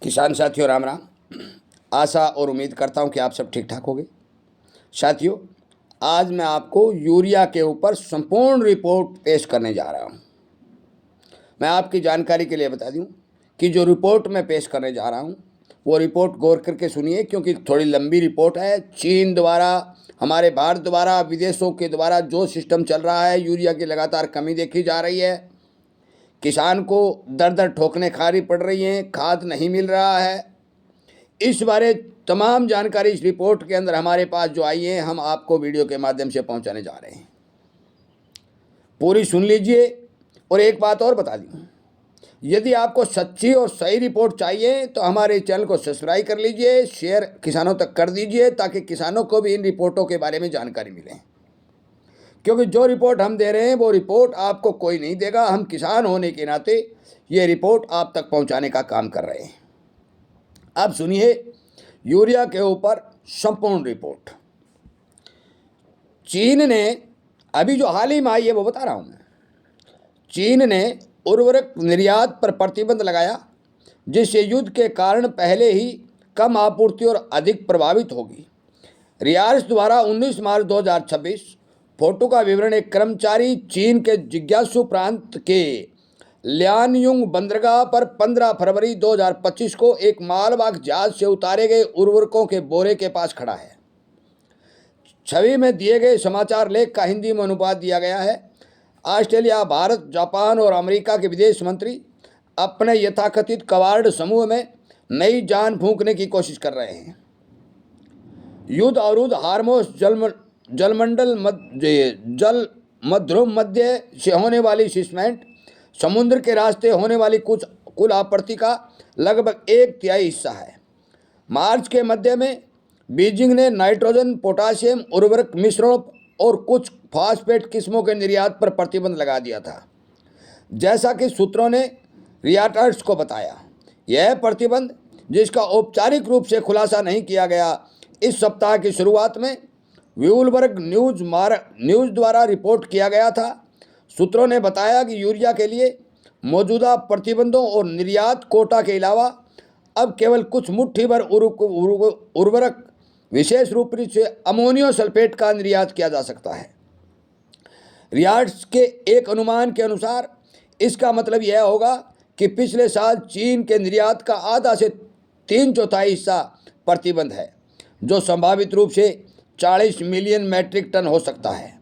किसान साथियों राम राम। आशा और उम्मीद करता हूं कि आप सब ठीक ठाक होंगे। साथियों, आज मैं आपको यूरिया के ऊपर संपूर्ण रिपोर्ट पेश करने जा रहा हूं। मैं आपकी जानकारी के लिए बता दूं कि जो रिपोर्ट मैं पेश करने जा रहा हूं वो रिपोर्ट गौर करके सुनिए, क्योंकि थोड़ी लंबी रिपोर्ट है। चीन द्वारा, हमारे भारत द्वारा, विदेशों के द्वारा जो सिस्टम चल रहा है, यूरिया की लगातार कमी देखी जा रही है, किसान को दर दर ठोकने खानी पड़ रही हैं, खाद नहीं मिल रहा है। इस बारे तमाम जानकारी इस रिपोर्ट के अंदर हमारे पास जो आई है, हम आपको वीडियो के माध्यम से पहुंचाने जा रहे हैं। पूरी सुन लीजिए। और एक बात और बता दूं, यदि आपको सच्ची और सही रिपोर्ट चाहिए तो हमारे चैनल को सब्सक्राइब कर लीजिए, शेयर किसानों तक कर दीजिए, ताकि किसानों को भी इन रिपोर्टों के बारे में जानकारी मिले। क्योंकि जो रिपोर्ट हम दे रहे हैं वो रिपोर्ट आपको कोई नहीं देगा। हम किसान होने के नाते ये रिपोर्ट आप तक पहुंचाने का काम कर रहे हैं। अब सुनिए यूरिया के ऊपर संपूर्ण रिपोर्ट। चीन ने अभी जो हाल ही में आई है वो बता रहा हूं मैं। चीन ने उर्वरक निर्यात पर प्रतिबंध लगाया, जिससे युद्ध के कारण पहले ही कम आपूर्ति और अधिक प्रभावित होगी। रियार्स द्वारा 19 मार्च 2026 फोटो का विवरण। एक कर्मचारी चीन के जिज्ञासु प्रांत के लियानयुंग बंदरगाह पर 15 फरवरी 2025 को एक मालवाहक जहाज से उतारे गए उर्वरकों के बोरे के पास खड़ा है। छवि में दिए गए समाचार लेख का हिंदी में अनुवाद दिया गया है। ऑस्ट्रेलिया, भारत, जापान और अमेरिका के विदेश मंत्री अपने यथाकथित कवार्ड समूह में नई जान फूंकने की कोशिश कर रहे हैं। युद्ध अवरुद्ध, हार्मोस जलमंडल जल मध्यम मध्य से होने वाली शिपमेंट, समुद्र के रास्ते होने वाली कुल आपूर्ति का लगभग 1/3 हिस्सा है। मार्च के मध्य में बीजिंग ने नाइट्रोजन, पोटाशियम उर्वरक मिश्रणों और कुछ फास्फेट किस्मों के निर्यात पर प्रतिबंध लगा दिया था। जैसा कि सूत्रों ने रियटर्स को बताया, यह प्रतिबंध, जिसका औपचारिक रूप से खुलासा नहीं किया गया, इस सप्ताह की शुरुआत में ब्लूमबर्ग न्यूज़ द्वारा रिपोर्ट किया गया था। सूत्रों ने बताया कि यूरिया के लिए मौजूदा प्रतिबंधों और निर्यात कोटा के अलावा अब केवल कुछ मुट्ठी भर उर्वरक, विशेष रूप से अमोनियम सल्फेट का निर्यात किया जा सकता है। रियट्स के एक अनुमान के अनुसार इसका मतलब यह होगा कि पिछले साल चीन के निर्यात का आधा से 3/4 हिस्सा प्रतिबंध है, जो संभावित रूप से 40 मिलियन मैट्रिक टन हो सकता है।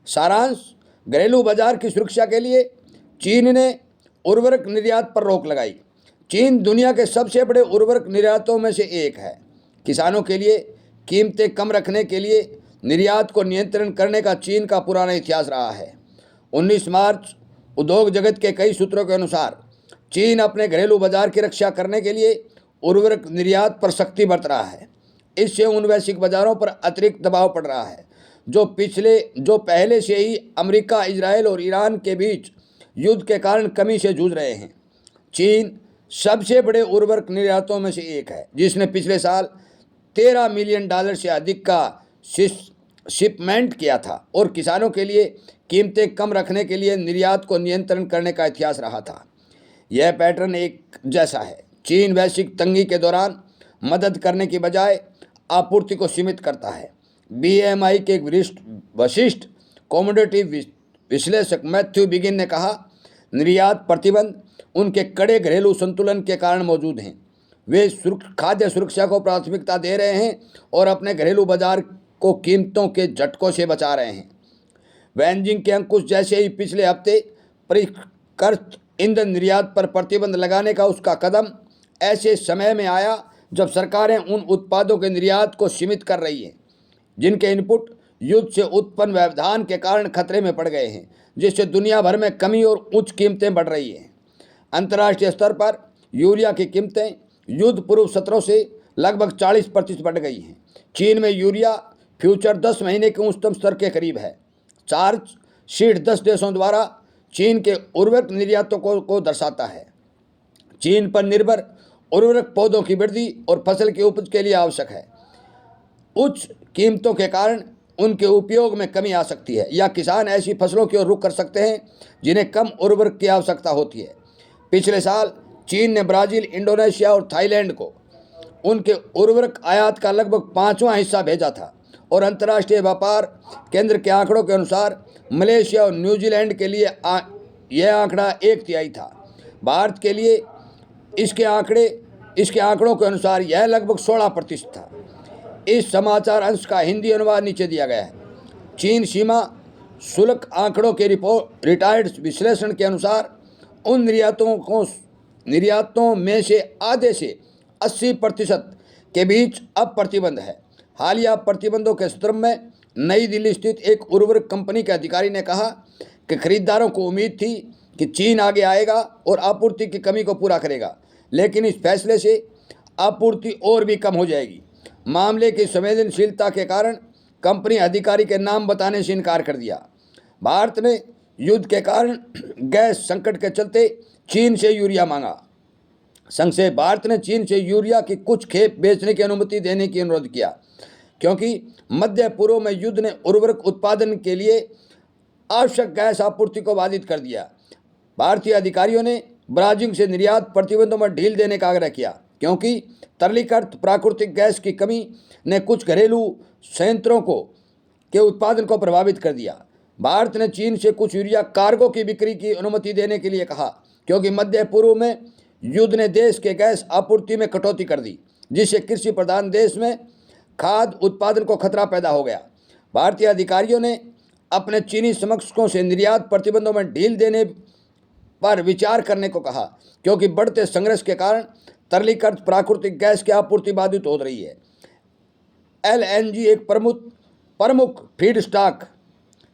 सारांश: घरेलू बाजार की सुरक्षा के लिए चीन ने उर्वरक निर्यात पर रोक लगाई। चीन दुनिया के सबसे बड़े उर्वरक निर्यातों में से एक है। किसानों के लिए कीमतें कम रखने के लिए निर्यात को नियंत्रण करने का चीन का पुराना इतिहास रहा है। 19 मार्च उद्योग जगत के कई सूत्रों के अनुसार चीन अपने घरेलू बाजार की रक्षा करने के लिए उर्वरक निर्यात पर सख्ती बरत रहा है। इससे उन वैश्विक बाजारों पर अतिरिक्त दबाव पड़ रहा है जो पहले से ही अमेरिका, इजरायल और ईरान के बीच युद्ध के कारण कमी से जूझ रहे हैं। चीन सबसे बड़े उर्वरक निर्यातों में से एक है, जिसने पिछले साल $13 मिलियन से अधिक का शिपमेंट किया था और किसानों के लिए कीमतें कम रखने के लिए निर्यात को नियंत्रण करने का इतिहास रहा था। यह पैटर्न एक जैसा है। चीन वैश्विक तंगी के दौरान मदद करने की बजाय आपूर्ति को सीमित करता है। BMI के एक वरिष्ठ कमोडिटी विश्लेषक मैथ्यू बिगिन ने कहा, निर्यात प्रतिबंध उनके कड़े घरेलू संतुलन के कारण मौजूद हैं। वे खाद्य सुरक्षा को प्राथमिकता दे रहे हैं और अपने घरेलू बाजार को कीमतों के झटकों से बचा रहे हैं। बेजिंग के अंकुश जैसे ही पिछले हफ्ते परिष्कृत ईंधन निर्यात पर प्रतिबंध लगाने का उसका कदम ऐसे समय में आया जब सरकारें उन उत्पादों के निर्यात को सीमित कर रही हैं जिनके इनपुट युद्ध से उत्पन्न व्यवधान के कारण खतरे में पड़ गए हैं, जिससे दुनिया भर में कमी और उच्च कीमतें बढ़ रही हैं। अंतर्राष्ट्रीय स्तर पर यूरिया की कीमतें युद्ध पूर्व सत्रों से लगभग 40% बढ़ गई हैं। चीन में यूरिया फ्यूचर 10 महीने के उच्चतम स्तर के करीब है। चार्ट शीट 10 देशों द्वारा चीन के उर्वरक निर्यातों को दर्शाता है। चीन पर निर्भर उर्वरक पौधों की वृद्धि और फसल की उपज के लिए आवश्यक है। उच्च कीमतों के कारण उनके उपयोग में कमी आ सकती है, या किसान ऐसी फसलों की ओर रुख कर सकते हैं जिन्हें कम उर्वरक की आवश्यकता होती है। पिछले साल चीन ने ब्राज़ील, इंडोनेशिया और थाईलैंड को उनके उर्वरक आयात का लगभग 5वां हिस्सा भेजा था और अंतर्राष्ट्रीय व्यापार केंद्र के आंकड़ों के अनुसार मलेशिया और न्यूजीलैंड के लिए यह आंकड़ा 1/3 था। भारत के लिए इसके आंकड़ों के अनुसार यह लगभग 16% था। इस समाचार अंश का हिंदी अनुवाद नीचे दिया गया है। चीन सीमा शुल्क आंकड़ों के रिटायर्ड विश्लेषण के अनुसार उन निर्यातों में से आधे से 80% के बीच अब प्रतिबंध है। हालिया प्रतिबंधों के संदर्भ में नई दिल्ली स्थित एक उर्वरक कंपनी के अधिकारी ने कहा कि खरीदारों को उम्मीद थी कि चीन आगे आएगा और आपूर्ति की कमी को पूरा करेगा, लेकिन इस फैसले से आपूर्ति और भी कम हो जाएगी। मामले की संवेदनशीलता के कारण कंपनी अधिकारी के नाम बताने से इनकार कर दिया। भारत ने युद्ध के कारण गैस संकट के चलते चीन से यूरिया मांगा। संक्षेप, भारत ने चीन से यूरिया की कुछ खेप बेचने की अनुमति देने की अनुरोध किया क्योंकि मध्य पूर्व में युद्ध ने उर्वरक उत्पादन के लिए आवश्यक गैस आपूर्ति को बाधित कर दिया। भारतीय अधिकारियों ने ब्राजील से निर्यात प्रतिबंधों में ढील देने का आग्रह किया क्योंकि तरलीकृत प्राकृतिक गैस की कमी ने कुछ घरेलू संयंत्रों के उत्पादन को प्रभावित कर दिया। भारत ने चीन से कुछ यूरिया कार्गो की बिक्री की अनुमति देने के लिए कहा क्योंकि मध्य पूर्व में युद्ध ने देश के गैस आपूर्ति में कटौती कर दी, जिससे कृषि प्रधान देश में खाद्य उत्पादन को खतरा पैदा हो गया। भारतीय अधिकारियों ने अपने चीनी समकक्षों से निर्यात प्रतिबंधों में ढील देने पर विचार करने को कहा क्योंकि बढ़ते संघर्ष के कारण तरलीकृत प्राकृतिक गैस की आपूर्ति बाधित हो रही है। LNG एक प्रमुख फीड स्टॉक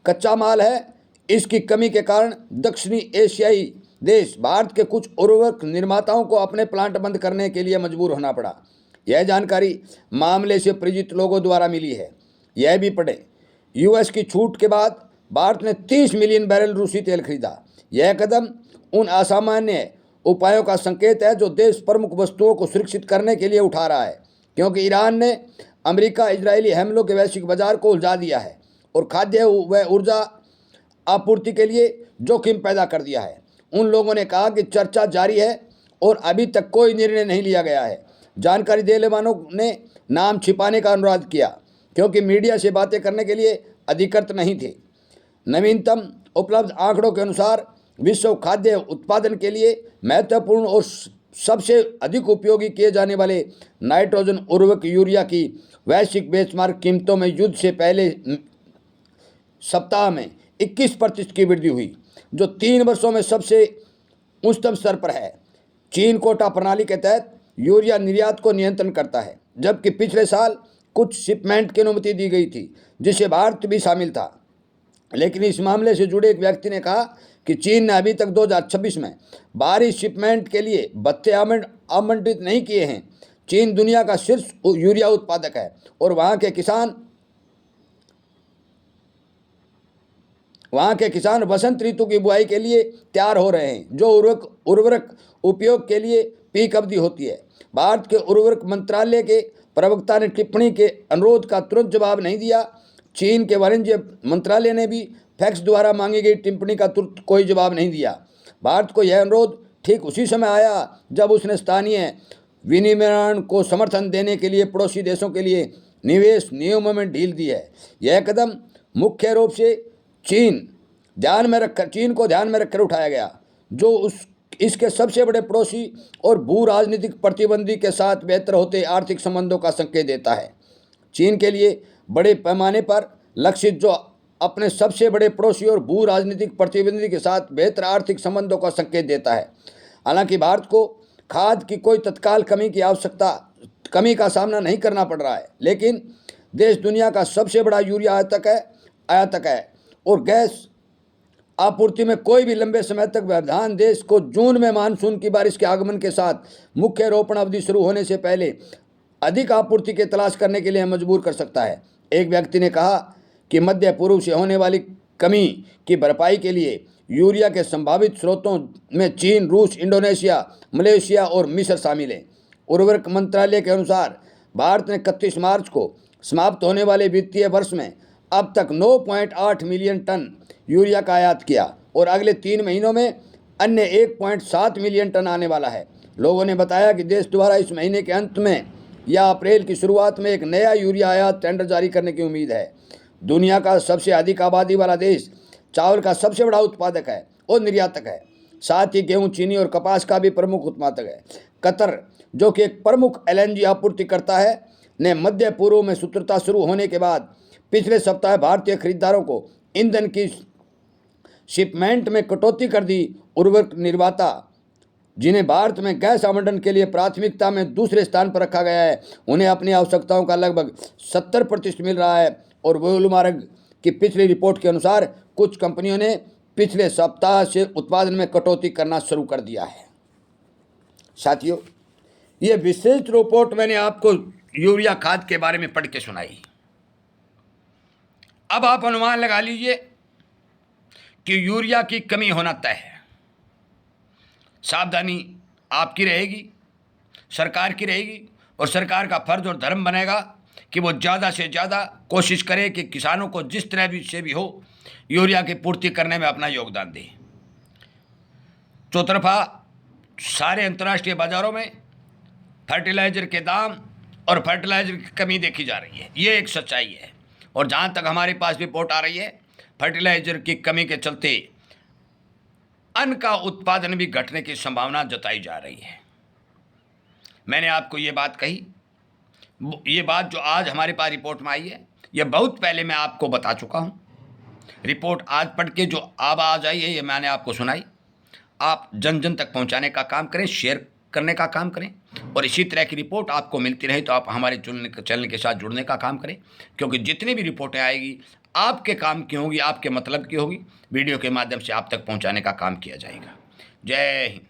कच्चा माल है। इसकी कमी के कारण दक्षिणी एशियाई देश भारत के कुछ उर्वरक निर्माताओं को अपने प्लांट बंद करने के लिए मजबूर होना पड़ा। यह जानकारी मामले से परिचित लोगों द्वारा मिली है। यह भी पढ़ें, US की छूट के बाद भारत ने 30 मिलियन बैरल रूसी तेल खरीदा। यह कदम उन असामान्य उपायों का संकेत है जो देश प्रमुख वस्तुओं को सुरक्षित करने के लिए उठा रहा है क्योंकि ईरान ने अमेरिका इजरायली हमलों के वैश्विक बाजार को उलझा दिया है और खाद्य व ऊर्जा आपूर्ति के लिए जोखिम पैदा कर दिया है। उन लोगों ने कहा कि चर्चा जारी है और अभी तक कोई निर्णय नहीं लिया गया है। जानकारी देने वालों ने नाम छिपाने का अनुरोध किया क्योंकि मीडिया से बातें करने के लिए अधिकृत नहीं थे। नवीनतम उपलब्ध आंकड़ों के अनुसार विश्व खाद्य उत्पादन के लिए महत्वपूर्ण और सबसे अधिक उपयोगी किए जाने वाले नाइट्रोजन उर्वरक यूरिया की वैश्विक बेंचमार्क कीमतों में युद्ध से पहले सप्ताह में 21% की वृद्धि हुई, जो 3 वर्षों में सबसे उच्चतम स्तर पर है। चीन कोटा प्रणाली के तहत यूरिया निर्यात को नियंत्रण करता है, जबकि पिछले साल कुछ शिपमेंट की अनुमति दी गई थी जिसे भारत भी शामिल था। लेकिन इस मामले से जुड़े एक व्यक्ति ने कहा कि चीन ने अभी तक 2026 में बाहरी शिपमेंट के लिए भत्ते आवंटित नहीं किए हैं। चीन दुनिया का शीर्ष यूरिया उत्पादक है और वहाँ के किसान वसंत ऋतु की बुआई के लिए तैयार हो रहे हैं, जो उर्वरक उपयोग के लिए पीक अवधि होती है। भारत के उर्वरक मंत्रालय के प्रवक्ता ने टिप्पणी के अनुरोध का तुरंत जवाब नहीं दिया। चीन के वाणिज्य मंत्रालय ने भी फैक्स द्वारा मांगी गई टिप्पणी का तुरंत कोई जवाब नहीं दिया। भारत को यह अनुरोध ठीक उसी समय आया जब उसने स्थानीय विनिर्माण को समर्थन देने के लिए पड़ोसी देशों के लिए निवेश नियमों में ढील दी है। यह कदम मुख्य रूप से चीन को ध्यान में रखकर उठाया गया, जो इसके सबसे बड़े पड़ोसी और भू राजनीतिक प्रतिबंधी के साथ बेहतर होते आर्थिक संबंधों का संकेत देता है। चीन के लिए बड़े पैमाने पर लक्षित जो अपने सबसे बड़े पड़ोसी और भू राजनीतिक प्रतिबंधी के साथ बेहतर आर्थिक संबंधों का संकेत देता है। हालांकि भारत को खाद की कोई तत्काल कमी का सामना नहीं करना पड़ रहा है, लेकिन देश दुनिया का सबसे बड़ा यूरिया आयातक है और गैस आपूर्ति में कोई भी लंबे समय तक व्यवधान देश को जून में मानसून की बारिश के आगमन के साथ मुख्य रोपण अवधि शुरू होने से पहले अधिक आपूर्ति की तलाश करने के लिए मजबूर कर सकता है। एक व्यक्ति ने कहा कि मध्य पूर्व से होने वाली कमी की भरपाई के लिए यूरिया के संभावित स्रोतों में चीन, रूस, इंडोनेशिया, मलेशिया और मिस्र शामिल हैं। उर्वरक मंत्रालय के अनुसार भारत ने 31 मार्च को समाप्त होने वाले वित्तीय वर्ष में अब तक 9.8 मिलियन टन यूरिया का आयात किया और अगले 3 महीनों में अन्य 1.7 मिलियन टन आने वाला है। लोगों ने बताया कि देश द्वारा इस महीने के अंत में या अप्रैल की शुरुआत में एक नया यूरिया आयात टेंडर जारी करने की उम्मीद है। दुनिया का सबसे अधिक आबादी वाला देश, चावल का सबसे बड़ा उत्पादक है और निर्यातक है। साथ ही गेहूं, चीनी और कपास का भी प्रमुख उत्पादक है। कतर, जो कि एक प्रमुख LNG आपूर्तिकर्ता है, ने मध्य पूर्व में शत्रुता शुरू होने के बाद पिछले सप्ताह भारतीय खरीदारों को ईंधन की शिपमेंट में कटौती कर दी। उर्वरक निर्माता, जिन्हें भारत में गैस आवंटन के लिए प्राथमिकता में दूसरे स्थान पर रखा गया है, उन्हें अपनी आवश्यकताओं का लगभग 70% मिल रहा है। और वोलमार्ग की पिछली रिपोर्ट के अनुसार कुछ कंपनियों ने पिछले सप्ताह से उत्पादन में कटौती करना शुरू कर दिया है। साथियों, ये विशेष रिपोर्ट मैंने आपको यूरिया खाद के बारे में पढ़ के सुनाई। अब आप अनुमान लगा लीजिए कि यूरिया की कमी होना तय है। सावधानी आपकी रहेगी, सरकार की रहेगी, और सरकार का फर्ज और धर्म बनेगा कि वो ज़्यादा से ज़्यादा कोशिश करे कि किसानों को जिस तरह भी से भी हो यूरिया की पूर्ति करने में अपना योगदान दे। चौतरफा सारे अंतर्राष्ट्रीय बाज़ारों में फर्टिलाइज़र के दाम और फर्टिलाइज़र की कमी देखी जा रही है, ये एक सच्चाई है। और जहाँ तक हमारे पास रिपोर्ट आ रही है, फर्टिलाइज़र की कमी के चलते अन्न का उत्पादन भी घटने की संभावना जताई जा रही है। मैंने आपको ये बात कही, ये बात जो आज हमारे पास रिपोर्ट में आई है, ये बहुत पहले मैं आपको बता चुका हूँ। रिपोर्ट आज पढ़ के जो आवाज़ आई है, ये मैंने आपको सुनाई। आप जन जन तक पहुँचाने का काम करें, शेयर करने का काम करें, और इसी तरह की रिपोर्ट आपको मिलती रहे तो आप हमारे चैनल के साथ जुड़ने का काम करें, क्योंकि जितनी भी रिपोर्टें आएगी आपके काम की होगी, आपके मतलब की होगी। वीडियो के माध्यम से आप तक पहुंचाने का काम किया जाएगा। जय हिंद।